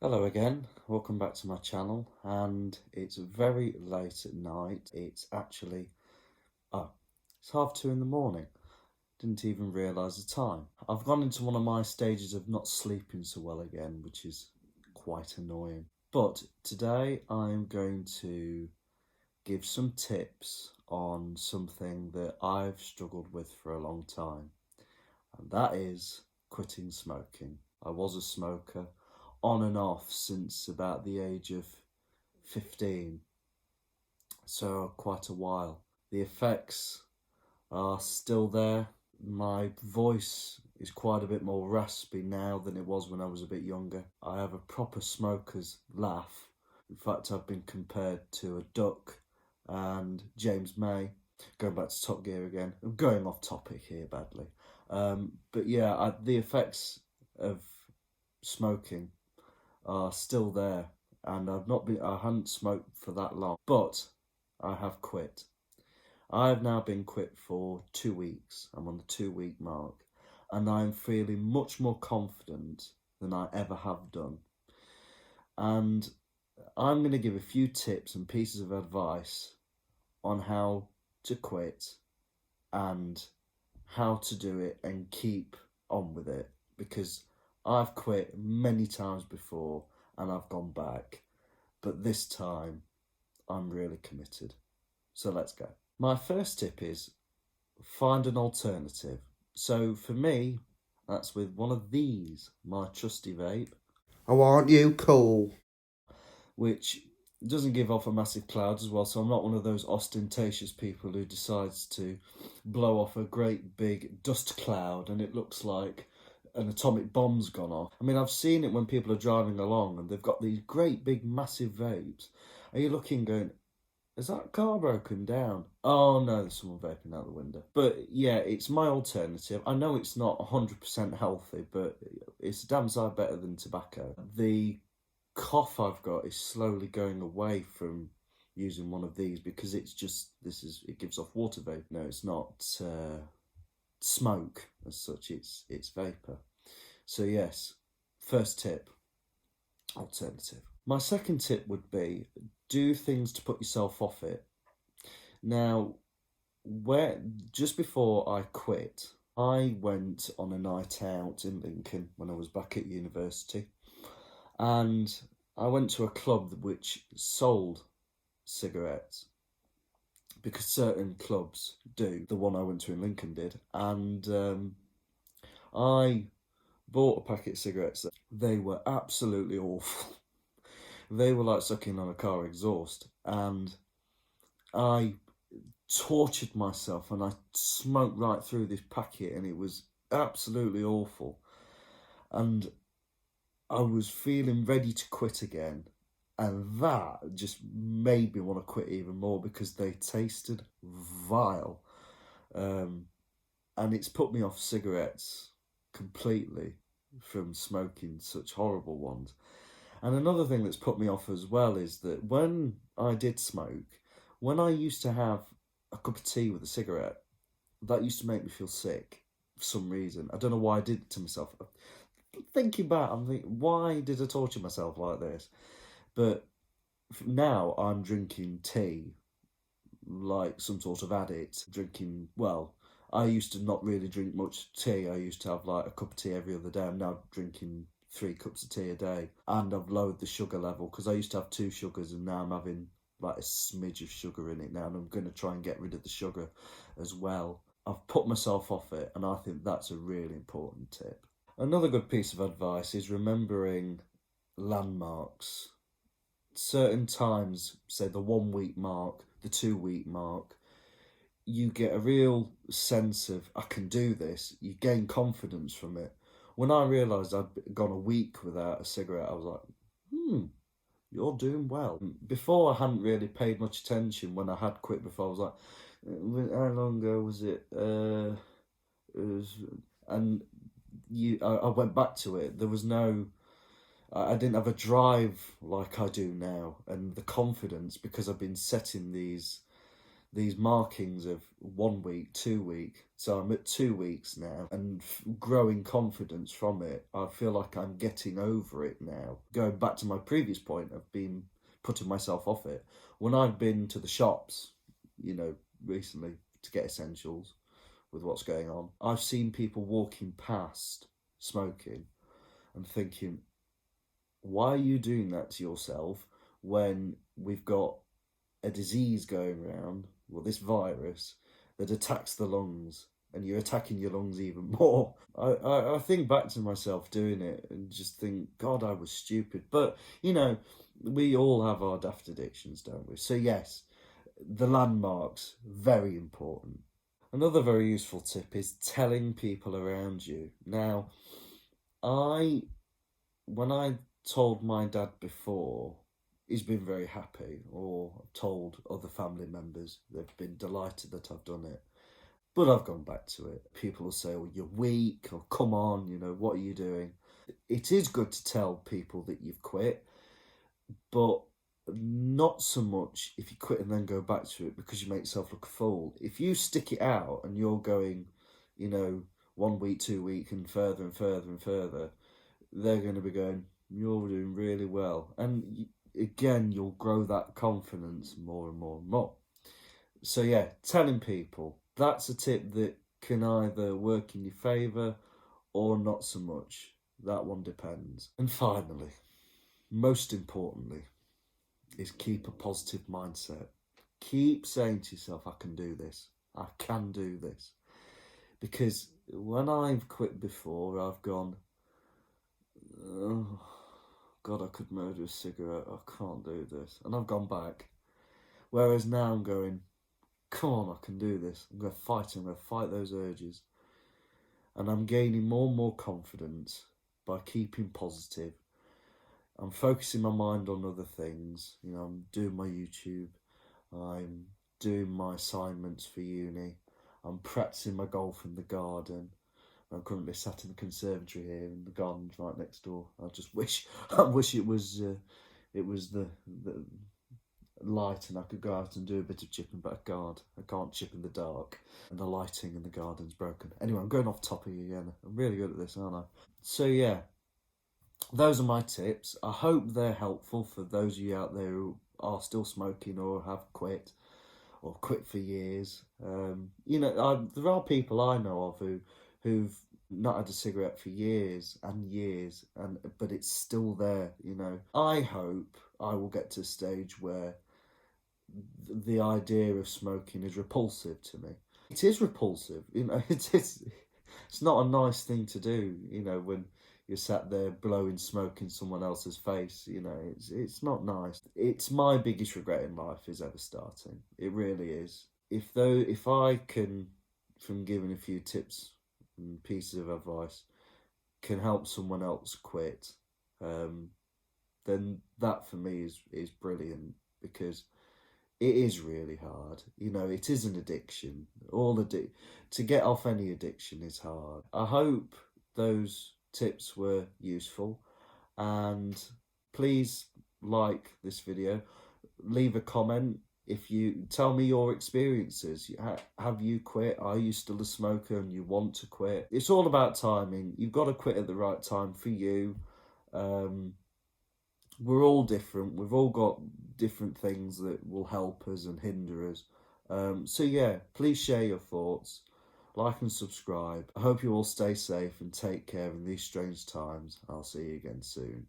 Hello again, welcome back to my channel, and it's very late at night. It's actually, it's 2:30 in the morning. Didn't even realise the time. I've gone into one of my stages of not sleeping so well again, which is quite annoying. But today I'm going to give some tips on something that I've struggled with for a long time, and that is quitting smoking. I was a smoker on and off since about the age of 15, so quite a while. The effects are still there. My voice is quite a bit more raspy now than it was when I was a bit younger. I have a proper smoker's laugh. In fact, I've been compared to a duck and James May. Going back to Top Gear again. I'm going off topic here badly. But yeah, the effects of smoking are still there, and I hadn't smoked for that long, but I have quit. I have now been quit for 2 weeks. I'm on the 2 week mark, and I'm feeling much more confident than I ever have done. And I'm going to give a few tips and pieces of advice on how to quit and how to do it and keep on with it, because I've quit many times before and I've gone back, but this time I'm really committed. So let's go. My first tip is find an alternative. So for me, that's with one of these, my trusty vape. Oh, aren't you cool? Which doesn't give off a massive cloud as well, so I'm not one of those ostentatious people who decides to blow off a great big dust cloud and it looks like an atomic bomb's gone off. I mean, I've seen it when people are driving along and they've got these great big massive vapes. Are you looking going, is that car broken down? Oh no, there's someone vaping out the window. But yeah, it's my alternative. I know it's not 100% healthy, but it's a damn sight better than tobacco. The cough I've got is slowly going away from using one of these because it gives off water vape. No, it's not smoke as such, it's vapor. So yes, first tip, alternative. My second tip would be do things to put yourself off it. Now, just before I quit, I went on a night out in Lincoln when I was back at university, and I went to a club which sold cigarettes, because certain clubs do. The one I went to in Lincoln did, and I bought a packet of cigarettes. They were absolutely awful. They were like sucking on a car exhaust, and I tortured myself and I smoked right through this packet, and it was absolutely awful. And I was feeling ready to quit again, and that just made me want to quit even more because they tasted vile. And it's put me off cigarettes completely from smoking such horrible ones. And another thing that's put me off as well is that when I did smoke, when I used to have a cup of tea with a cigarette, that used to make me feel sick for some reason. I don't know why I did it to myself. Thinking back, I'm thinking, why did I torture myself like this? But now I'm drinking tea like some sort of addict. I used to not really drink much tea. I used to have like a cup of tea every other day. I'm now drinking 3 cups of tea a day, and I've lowered the sugar level because I used to have 2 sugars and now I'm having like a smidge of sugar in it now, and I'm going to try and get rid of the sugar as well. I've put myself off it, and I think that's a really important tip. Another good piece of advice is remembering landmarks. Certain times, say the 1 week mark, the 2 week mark, you get a real sense of, I can do this. You gain confidence from it. When I realised I'd gone a week without a cigarette, I was like, you're doing well. Before, I hadn't really paid much attention. When I had quit before, I was like, how long ago was it? And I went back to it. There was no, I didn't have a drive like I do now, and the confidence, because I've been setting these these markings of 1 week, 2 week. So I'm at 2 weeks now and growing confidence from it. I feel like I'm getting over it now. Going back to my previous point of putting myself off it. When I've been to the shops, recently to get essentials with what's going on, I've seen people walking past smoking and thinking, why are you doing that to yourself when we've got a disease going around, well, this virus that attacks the lungs, and you're attacking your lungs even more. I think back to myself doing it and just think, God, I was stupid. But, we all have our daft addictions, don't we? So yes, the landmarks, very important. Another very useful tip is telling people around you. Now, when I told my dad before, he's been very happy, or told other family members, they've been delighted that I've done it. But I've gone back to it. People will say, well, you're weak, or come on, what are you doing? It is good to tell people that you've quit, but not so much if you quit and then go back to it, because you make yourself look a fool. If you stick it out and you're going, 1 week, 2 weeks, and further and further and further, they're going to be going, you're doing really well. And again, you'll grow that confidence more and more and more. So yeah, telling people, that's a tip that can either work in your favour or not so much. That one depends. And finally, most importantly, is keep a positive mindset. Keep saying to yourself, I can do this. I can do this. Because when I've quit before, I've gone, oh, God, I could murder a cigarette. I can't do this. And I've gone back. Whereas now I'm going, come on, I can do this. I'm going to fight. I'm going to fight those urges. And I'm gaining more and more confidence by keeping positive. I'm focusing my mind on other things. I'm doing my YouTube. I'm doing my assignments for uni. I'm practicing my golf in the garden. I'm currently sat in the conservatory here, and the garden's right next door. I wish it was the light and I could go out and do a bit of chipping, but I can't chip in the dark, and the lighting in the garden's broken. Anyway, I'm going off topic again. I'm really good at this, aren't I? So yeah, those are my tips. I hope they're helpful for those of you out there who are still smoking or have quit or quit for years. There are people I know of who've not had a cigarette for years and years, but it's still there. I hope I will get to a stage where the idea of smoking is repulsive to me. It is repulsive, it's not a nice thing to do, when you're sat there blowing smoke in someone else's face. It's not nice. It's my biggest regret in life is ever starting. It really is. If I can, from giving a few tips and pieces of advice, can help someone else quit, then that for me is brilliant, because it is really hard. It is an addiction. To get off any addiction is hard. I hope those tips were useful, and please like this video, leave a comment. If you tell me your experiences, have you quit? Are you still a smoker and you want to quit? It's all about timing. You've got to quit at the right time for you. We're all different. We've all got different things that will help us and hinder us. So yeah, please share your thoughts, like and subscribe. I hope you all stay safe and take care in these strange times. I'll see you again soon.